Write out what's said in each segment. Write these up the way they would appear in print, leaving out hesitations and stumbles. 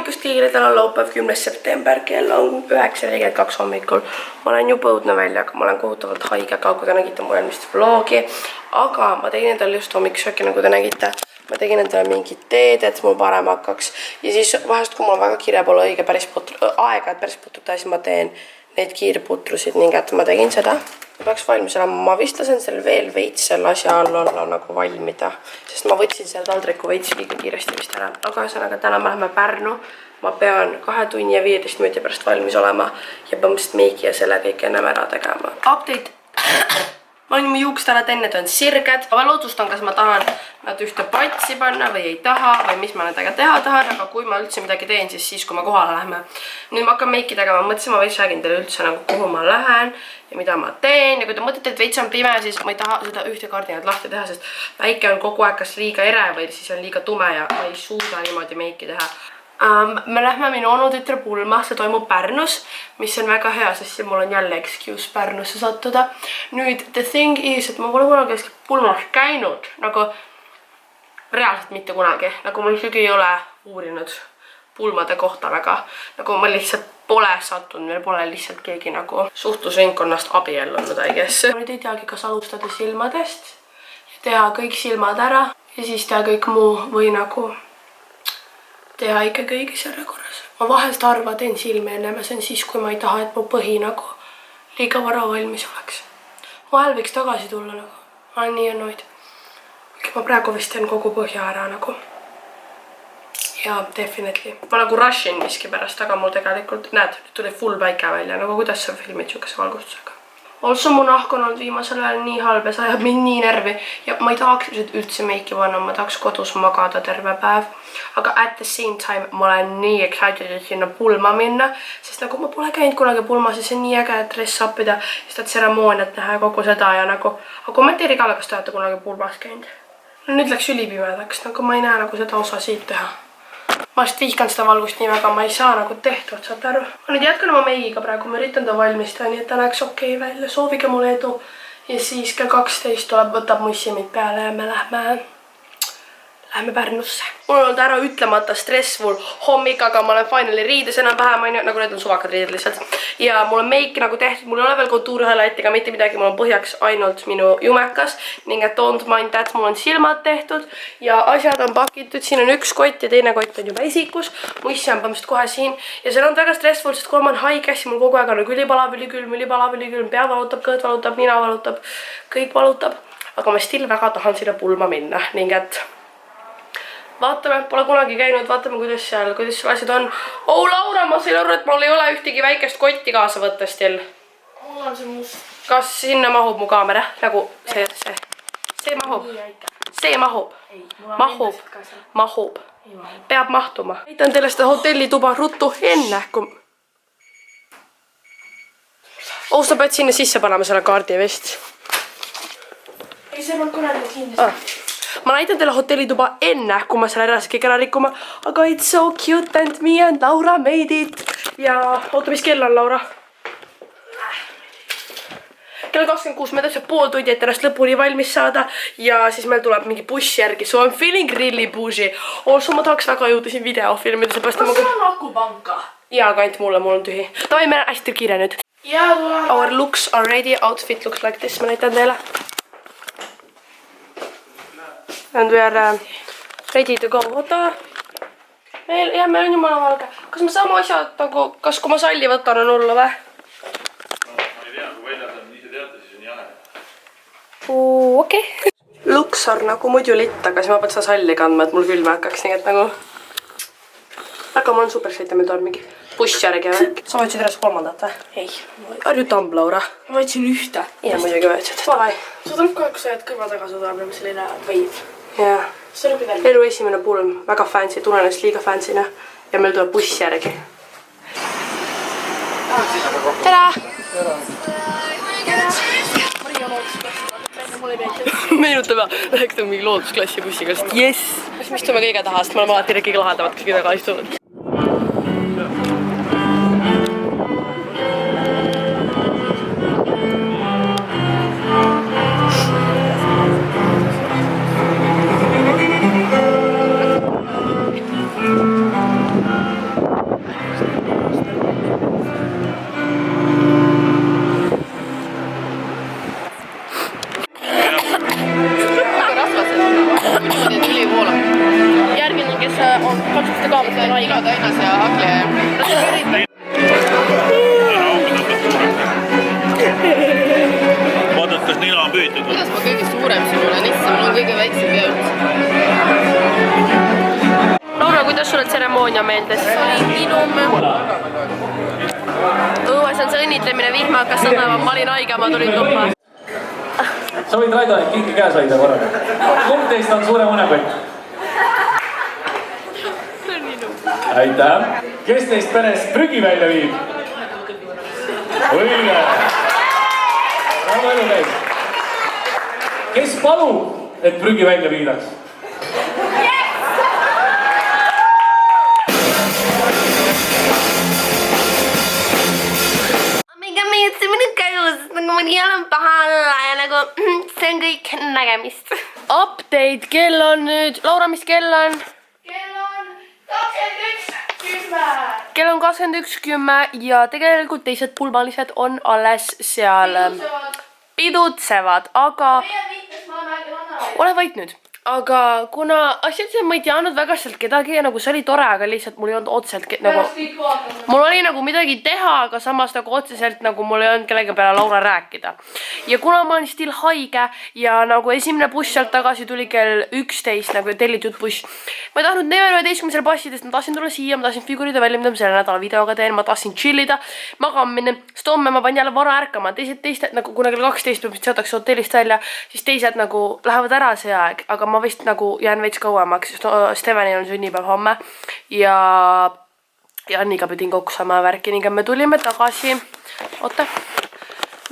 hommikust kõigile, täna on laupäev 10. september, kell on 9:42 hommikul. Ma olen juba õudne välja, aga ma olen kohutavalt haige, aga kui te nägite mu eelmist vlogi. Aga ma tegin endale just hommikusööki, nagu te nägite. Ma tegin endale mingit teed, et mul parem hakkaks. Ja siis vahest, kui mul väga kiire pole õige aega, et päris putruda, siis ma teen neid kiirputrusid, nii et ma tegin seda. Peaks valmis olema. Ma vist lasen seal veel veits selle asja all olla nagu valmida, sest ma võtsin selle taldriku veits liiga kiiresti vist ära. Aga ühesõnaga, täna me läheme Pärnu. Ma pean 2 tunni ja 15 minuti pärast valmis olema ja põhimõtteliselt meiki ja selle kõik ennem ära tegema. Update. Ma olen mu juuksed ära teinud, on sirged. Ma veel otsustan, kas ma tahan nad ühte patsi panna või ei taha või mis ma nendega teha tahan, aga kui ma üldse midagi teen, siis kui me kohale lähme. Nüüd ma hakkan meiki tegema, mõtlesin, ma võiks räägin teile üldse nagu kuhu ma lähen ja mida ma teen. Ja kui te mõtlete, et veits on pime, siis ma ei taha seda ühte kardinat lahti teha, sest väike on kogu aeg kas liiga ere või siis on liiga tume ja ma ei suuda niimoodi meiki teha. Me lähme minu onutütre pulma, see toimub Pärnus, mis on väga hea, sest mul on jälle excuse Pärnusse sattuda. Nüüd, the thing is, et ma pole kunagi pulmas käinud, nagu reaalselt mitte kunagi, nagu ma isegi ei ole uurinud pulmade kohta väga, nagu ma lihtsalt pole sattunud, meil pole lihtsalt keegi nagu suhtlusringkonnast abiellunud, I guess. Ma nüüd ei teagi, kas alustada silmadest ja teha kõik silmad ära ja siis teha kõik muu või nagu teha ikka kõigis järjekorras. Ma vahest harva teen silmi enne, see on siis, kui ma ei taha, et mu põhi nagu liiga vara valmis oleks. Vahel võiks tagasi tulla nagu. Ma olen nii annoid. Ma praegu vist teen kogu põhja ära nagu. Ja, definitely. Ma nagu rushin miski pärast, aga mul tegelikult, näed, nüüd tuli full päike välja, nagu kuidas sa filmid siukese valgustusega. Also mu nahk on olnud viimasel ajal nii halb ja see ajab mind nii närvi ja ma ei tahaks üldse meiki panna, ma tahaks kodus magada terve päev. Aga at the same time ma olen nii excited, et sinna pulma minna, sest nagu ma pole käinud kunagi pulmas ja see on nii äge dress up'ida, seda tseremooniat näha ja kogu seda ja nagu, aga kommenteeri ka, kas te olete kunagi pulmas käinud. Nüüd läks ülipimedaks, nagu ma ei näe nagu seda osa siit teha. Ma vist vihkan seda valgust nii väga, ma ei saa nagu tehtud, saate aru. Ma nüüd jätkan oma meigiga praegu, ma üritan ta valmistada, nii et ta näeks okei välja. Soovige mulle edu. Ja siis kell 12 tuleb, võtab mussimid peale ja me lähme Pärnusse. Mul on olnud ära ütlemata stressful hommik, aga ma olen finally riides enam-vähem, nagu need on suvakad riided lihtsalt. Ja mul on meik nagu tehtud, mul ei ole veel kontuurhighlightiga mitte midagi, mul on põhjaks ainult minu jumekas. Ning et don't mind that, mul on silmad tehtud ja asjad on pakitud. Siin on üks kott ja teine kott on juba esikus. Mussi on põhimõtteliselt kohe siin. Ja see on väga stressful, sest kui ma olen haige, siis mul kogu aeg on ülipalav, ülikülm, pea valutab, kõõt valutab, nina valutab, kõik valutab. Aga ma still väga tahan sinna pulma minna, ning et vaatame, pole kunagi käinud, vaatame, kuidas seal asjad on. Oh, Laura, ma sain aru, et mul ei ole ühtegi väikest kotti kaasa võtta still. Mul on see must. Kas sinna mahub mu kaamera? Nagu see mahub. See mahub. Mahub. Peab mahtuma. Näitan teile seda hotellituba ruttu enne, kui... Oh, sa pead sinna sisse panema selle kaardi vist. Ei, see on kõnelnud kindlasti. Ma näitan teile hotellituba enne, kui ma selle reaalselt kõik ära rikkuma. Aga it's so cute and me and Laura made it. Ja oota, mis kell on, Laura? Kell 26, me täpselt pool tundi, et ennast lõpuni valmis saada. Ja siis meil tuleb mingi buss järgi. So I'm feeling really bougie. Also ma tahaks väga jõuda siin video filmida. Kas sul on akupanka? Jaa, aga ainult mulle, mul on tühi. Tavai, me hästi kiire nüüd. Our looks are ready. Outfit looks like this. Ma näitan teile. And we are ready to go. Oota. Meil on jumala valge. Kas me saame asjad nagu, kas kui ma salli võtan on hullu või? No, ma ei tea, kui väljas on ise teate, siis on jahe. Okei. Looks on nagu muidu litt, aga siis ma pean seda salli kandma, et mul külma hakkaks, nii et nagu... Aga mul on super sõita, meil tuleb mingi buss järgi või? Sa võtsid ennast kolmandat või? Ei. Are you dumb, Laura? Ma võtsin ühte. Ja muidugi võtsid. Tavai. Sa tuleb kogu aeg, kui sa jääd kõrva taga, sa tuleb nagu selline võiv. Jaa. Elu esimene pulm, väga fancy, tunnen ennast liiga fancy'na. Ja meil tuleb buss järgi. Tere! Meenutab ja läheks mingi loodusklassi bussiga, sest yes! Siis me istume kõige taha, sest me oleme alati kõige lahedamad, kes kõige taga istuvad. Estonia meelde, siis oli ilum. Õues on see õnnitlemine, vihma hakkas sadama, ma olin haige, ma tulin tuppa. Sa võid Raido neid kinki käes hoida korraga. Kumb teist on suurem unepott? Aitäh. Kes teist perest prügi välja viib? Õige. Väga elu käib. Kes palub, et prügi välja viidaks? Nagu mõni jalan paha alla ja nagu see on kõik nägemist. Update, kell on nüüd, Laura, mis kell on? Kell on 21:10. Kell on 21:10 ja tegelikult teised pulmalised on alles seal pidutsevad, aga ole vait nüüd. Aga kuna asjad ma ei teadnud väga sealt kedagi ja nagu see oli tore, aga lihtsalt mul ei olnud otseselt nagu mul oli nagu midagi teha, aga samas nagu otseselt nagu mul ei olnud kellegi peale Laura rääkida. Ja kuna ma olin still haige ja nagu esimene buss sealt tagasi tuli kell 11 nagu tellitud buss. Ma ei tahtnud 11 passidest, ma tahtsin tulla siia, ma tahtsin figurida välja, mida ma selle nädala videoga teen, ma tahtsin chillida, magama minna, sest homme ma pean jälle vara ärkama, teised nagu kuna kell 12 peab seatakse hotellist välja, siis teised nagu lähevad ära see aeg, aga ma vist nagu jään veits kauemaks, sest Stevenil on sünnipäev homme ja Anniga pidin kokku sama värki, nii me tulime tagasi,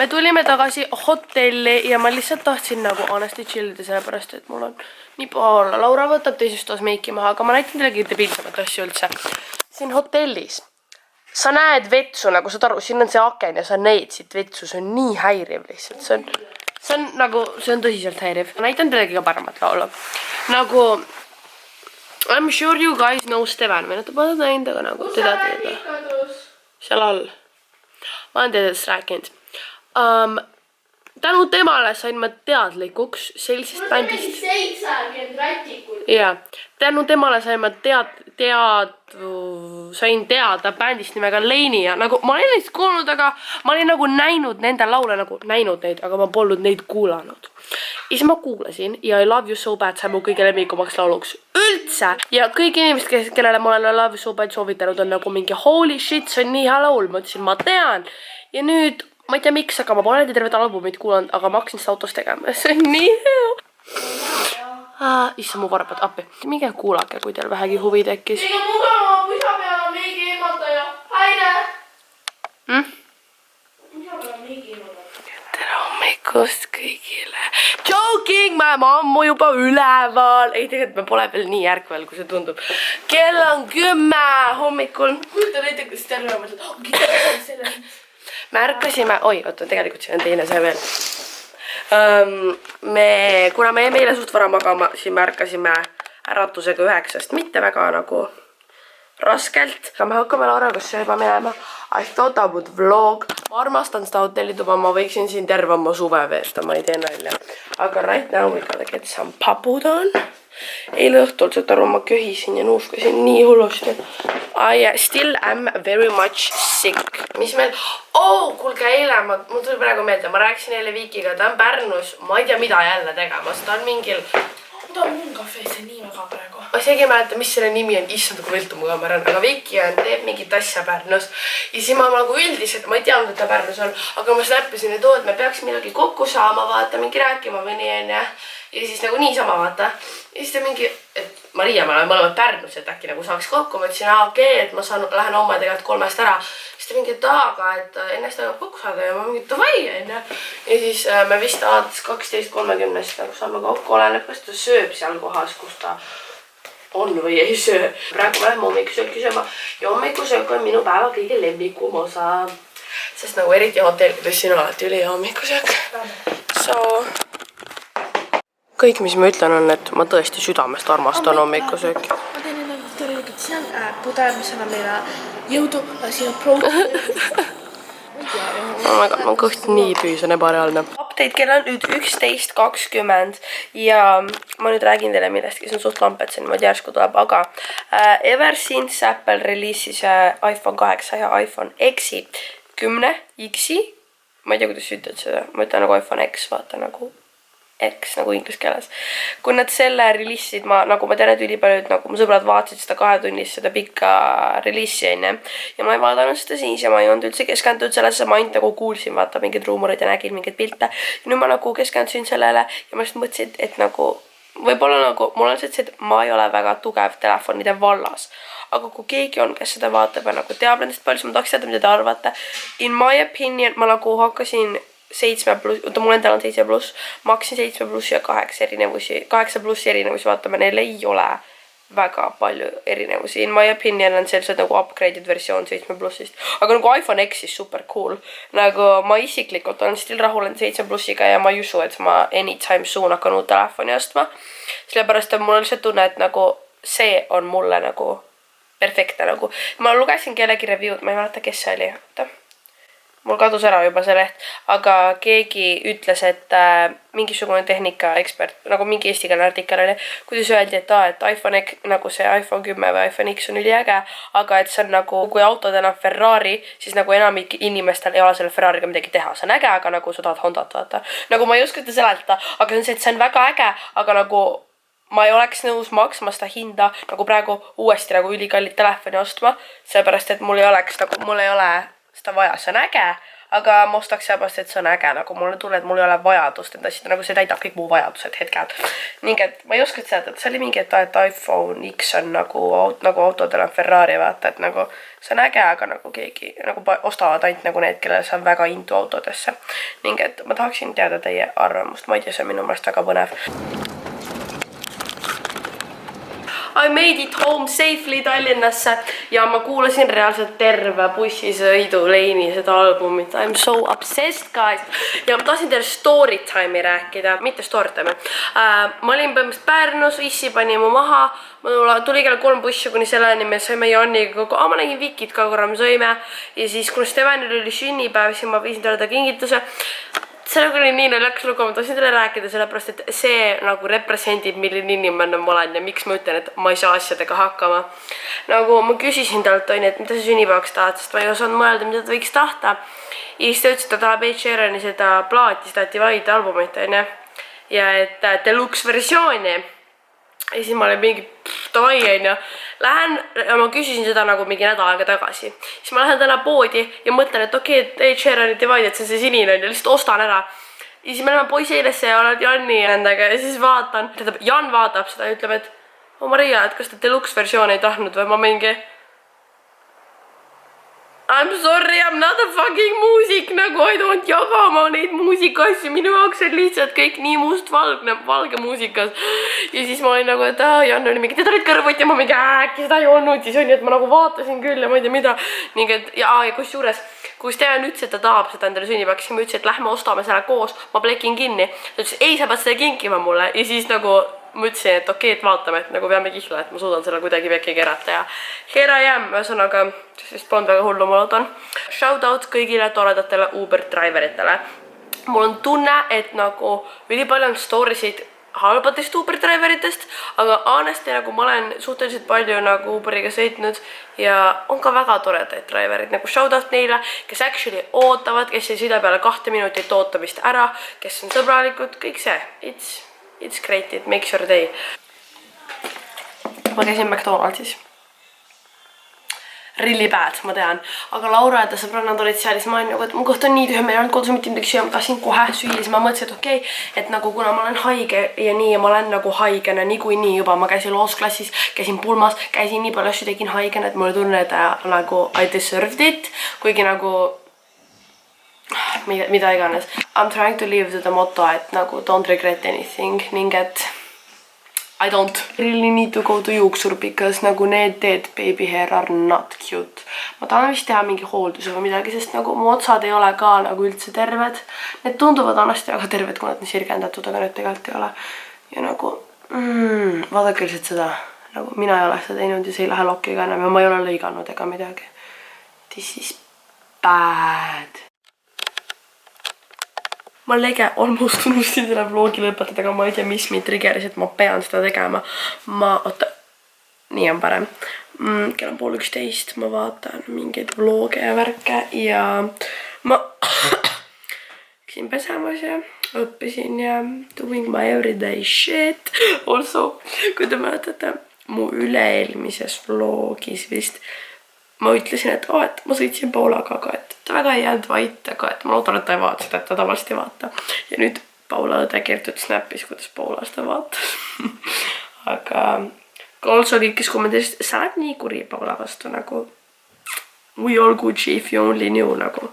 me tulime tagasi hotelli ja ma lihtsalt tahtsin nagu honestly chillida, sellepärast et mul on nii paha olla. Laura võtab teises toas meiki maha, aga ma näitan teilegi debiilsemat asju üldse. Siin hotellis sa näed vetsu, nagu saad aru, siin on see aken ja sa näed siit vetsu, see on nii häiriv lihtsalt, see on tõsiselt häiriv. Näitan teilegi ka paremat laulu. Nagu, I'm sure you guys know Steven. Või nad pole näinud, aga nagu teda teada. Seal all. Ma olen teadest rääkinud. Tänu temale sain ma teadlikuks sellisest bändist. Jaa. Tänu temale sain ma sain teada bändist nimega Lainey ja nagu ma olin neist kuulnud, aga ma olin nagu näinud nende laule, nagu näinud neid, aga ma polnud neid kuulanud. Ja siis ma kuulasin ja I Love You So Bad sai mu kõige lemmikumaks lauluks üldse. Ja kõik inimesed, kellele ma olen I Love You So Bad soovitanud, on nagu mingi holy shit, see on nii hea laul, ma ütlesin, ma tean. Ja nüüd, ma ei tea miks, aga ma pole tervet albumit kuulanud, aga ma hakkasin seda autos tegema. See on nii hea. Issa mu varapad appi. Minge kuulake, kui teil vähegi huvi tekkis. Ega mugava pusa peal on meigi eemaldaja. Haide! Pusa peal on meigi eemaldaja. Tere hommikust kõigile. Joking, ma olen ammu juba üleval. Ei, tegelikult me pole veel nii ärkvel, kui see tundub. Kell on 10 hommikul. Kujuta näite, kus terve mõtled. Me ärkasime, oi, oota, tegelikult siin on teine see veel. Kuna me jäime eile suht vara magama, siis me ärkasime äratusega 9, mitte väga nagu raskelt. Me hakkame Lauraga sööma minema. I thought I would vlog. Ma armastan seda hotellituba, ma võiksin siin terve oma suve veesta, ma ei tee nalja. Aga right now we gotta get some papudan. Eile õhtul saad aru, ma köhisin ja nuuskasin nii hullusti. I still am very much sick. Mis meil... kuulge, eile, mul tuli praegu meelde, ma rääkisin eile Vikiga, ta on Pärnus, ma ei tea mida jälle tegemas, ta on mingil... Ta on mun kafee, see nii väga praegu. Ma isegi ei mäleta, mis selle nimi on, issand kui viltu mu kaamera on, aga Viki teeb mingit asja Pärnus. Ja siis ma nagu üldiselt, ma ei teadnud, et ta Pärnus on, aga ma snappisin, et me peaks midagi kokku saama, vaata, mingi rääkima või nii enne. Ja siis nagu niisama vaata. Ja siis ta mingi, et Maria, me oleme mõlemad Pärnus, et äkki nagu saaks kokku. Ma ütlesin, okei, et ma lähen homme tegelikult 3 ära. Siis ta mingi, et aga, et ennast tagab kokku saada ja ma mingi, davai enne. Ja siis me vist alates 12.30 nagu saame kokku, oleneb, kas ta sööb seal kohas, kus ta on või ei söö. Praegu me lähme hommikusööki sööma ja hommikusöök on minu päeva kõige lemmikum osa. Sest nagu eriti hotellides siin alati üli hommikusöök. So... Kõik, mis ma ütlen, on, et ma tõesti südamest armastan hommikusööki. Ma teen enne tegelikult, siin on pudel, mis annab meile jõudu, siin on protein. Ma kõht nii püüs on ebareaalne. Update kell on nüüd 11.20 ja ma nüüd räägin teile millestki, see on suht lampet, see niimoodi järsku tuleb, aga ever since Apple release'is iPhone 8 ja iPhone X-i 10 X-i, ma ei tea, kuidas sa ütled seda, ma ütlen nagu iPhone X, vaata nagu X nagu inglise keeles. Kui nad selle reliisid, nagu ma tean, et ülipaljud nagu mu sõbrad vaatasid seda 2-tunnist, seda pikka reliisi onju. Ja ma ei vaadanud seda siis ja ma ei olnud üldse keskendunud sellesse, ma ainult nagu kuulsin vaata mingeid ruumoreid ja nägin mingeid pilte. Ja nüüd ma nagu keskendusin sellele ja ma lihtsalt mõtlesin, et nagu võib-olla nagu mul on see, et ma ei ole väga tugev telefonide vallas. Aga kui keegi on, kes seda vaatab ja nagu teab nendest palju, siis ma tahaks teada, mida te arvate. In my opinion, ma nagu hakkasin 7+, mul endal on 7+, ma hakkasin 7+ ja 8+ erinevusi vaatama, neil ei ole väga palju erinevusi. In my opinion on sellised nagu upgraded versioon 7+-ist. Aga nagu iPhone X is super cool. Nagu ma isiklikult olen still rahul 7+-iga ja ma ei usu, et ma anytime soon hakkan uut telefoni ostma. Sellepärast on mul lihtsalt tunne, et nagu see on mulle nagu perfektne nagu. Ma lugesin kellegi review'd, ma ei mäleta, kes see oli. Mul kadus ära juba see leht, aga keegi ütles, et mingisugune tehnika ekspert, nagu mingi eestikeelne artikkel oli, kuidas öeldi, et iPhone X, nagu see iPhone 10 või iPhone X on üliäge, aga et see on nagu, kui autod enam Ferrari, siis nagu enamik inimestel ei ole selle Ferrariga midagi teha. See on äge, aga nagu sa tahad Hondat vaata. Nagu ma ei oska seda seletada, aga see on see, et see on väga äge, aga nagu ma ei oleks nõus maksma seda hinda nagu praegu uuesti nagu ülikallid telefoni ostma, sellepärast, et mul ei oleks nagu, mul ei ole seda vaja, see on äge, aga ma ostaks sellepärast, et see on äge, nagu mulle tunne, et mul ei ole vajadust, et asjad nagu see täidab kõik muu vajadused hetkel. Ning et ma ei oska seda, et see oli mingi, et iPhone X on nagu autodel on Ferrari vaata, et nagu see on äge, aga nagu keegi nagu ostavad ainult nagu need, kellel see on väga intu autodesse. Ning et ma tahaksin teada teie arvamust, ma ei tea, see on minu meelest väga põnev. I made it home safely Tallinnasse ja ma kuulasin reaalselt terve bussisõidu Leini seda albumit. I'm so obsessed, guys. Ja ma tahtsin teile story time'i rääkida, mitte story time'i. Ma olin põhimõtteliselt Pärnus, issi pani mu maha. Mul tuli kell 3 bussi kuni selleni, me saime Janniga kogu, ma nägin Vikit ka korra, me sõime. Ja siis, kuna Stevenil oli sünnipäev, siis ma viisin talle ta kingituse. Sellega oli nii naljakas lugu, ma tahtsin teile rääkida, sellepärast, et see nagu represendib, milline inimene ma olen ja miks ma ütlen, et ma ei saa asjadega hakkama. Nagu ma küsisin talt, et mida sa sünnipäevaks tahad, sest ma ei osanud mõelda, mida ta võiks tahta. Ja siis ta ütles, et ta tahab Ed Sheerani seda plaati, seda Divide albumit, ja et deluxe versiooni. Ja siis ma olin mingi davai onju. Lähen ja ma küsisin seda nagu mingi nädal aega tagasi. Siis ma lähen täna poodi ja mõtlen, et okei, et Ed Sheerani Divide, et see on see sinine on ja lihtsalt ostan ära. Ja siis me läheme poisi eilesse ja olen Janni nendega ja siis vaatan. Jan vaatab seda ja ütleb, et Maria, et kas te deluxe versioon ei tahtnud või ma mingi I'm sorry, I'm not a fucking muusik, nagu I don't jagama neid muusikasju, minu jaoks on lihtsalt kõik nii must-valge muusikas. Ja siis ma olin nagu, et Jan oli mingi, need olid kõrvuti ja ma mingi äkki seda ei olnud, siis on ju, et ma nagu vaatasin küll ja ma ei tea mida. Ning et, ja kus juures, kui Steven ütles, et ta tahab seda endale sünnipäevaks, siis ma ütlesin, et lähme ostame selle koos, ma plekin kinni. Ta ütles, ei, sa pead seda kinkima mulle ja siis nagu ma ütlesin, et okei, et vaatame, et nagu peame kihla, et ma suudan selle kuidagi vekki kerata ja here I am, ühesõnaga, sest polnud väga hullu, ma loodan. Shout out kõigile toredatele Uber driveritele. Mul on tunne, et nagu ülipalju on storysid halbadest Uber driveritest, aga honestly nagu ma olen suhteliselt palju nagu Uberiga sõitnud ja on ka väga toredaid driverid, nagu shout out neile, kes actually ootavad, kes ei sõida peale 2 minutit ootamist ära, kes on sõbralikud, kõik see, It's great, it makes your day. Ma käisin McDonaldsis. Really bad, ma tean. Aga Laura ja ta sõbrannad olid seal, siis ma olin nagu, et mu koht on nii tühja, meil ei olnud kodus mitte midagi süüa, ma tahtsin kohe süüa, siis ma mõtlesin, et okei, et nagu kuna ma olen haige ja nii ja ma olen nagu haigena niikuinii juba, ma käisin loosklassis, käisin pulmas, käisin nii palju asju, tegin haigena, et mulle tunne, et nagu I deserved it, kuigi nagu mida iganes. I'm trying to live to the motto, et nagu don't regret anything, ning et I don't really need to go to juuksur, because nagu need dead baby hair are not cute. Ma tahan vist teha mingi hoolduse või midagi, sest nagu mu otsad ei ole ka nagu üldse terved. Need tunduvad honesti väga terved, kui nad on sirgendatud, aga need tegelikult ei ole. Ja nagu, vaadake lihtsalt seda. Nagu mina ei ole seda teinud ja see ei lähe lokkiga enam ja ma ei ole lõiganud ega midagi. This is bad. Ma lege almost unustasin selle vlogi lõpetada, aga ma ei tea, mis mind triggeris, et ma pean seda tegema. Oota, nii on parem. Kell on 10:30, ma vaatan mingeid vloge ja värke ja ma käisin pesemas ja õppisin ja doing my everyday shit. Also, kui te mäletate, mu üle-eelmises vlogis vist ma ütlesin, et ma sõitsin Paulaga, aga et ta väga ei jäänud vait, aga et ma loodan, et ta ei vaata seda, et ta tavaliselt ei vaata. Ja nüüd Paula õde kirjutas snapis, kuidas Paula seda vaatas. Aga also kõik, kes kommenteerisid, sa oled nii kuri Paula vastu nagu we all Gucci if you only knew nagu.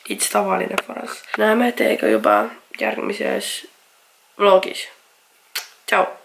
It's tavaline for us. Näeme teiega juba järgmises vlogis. Ciao!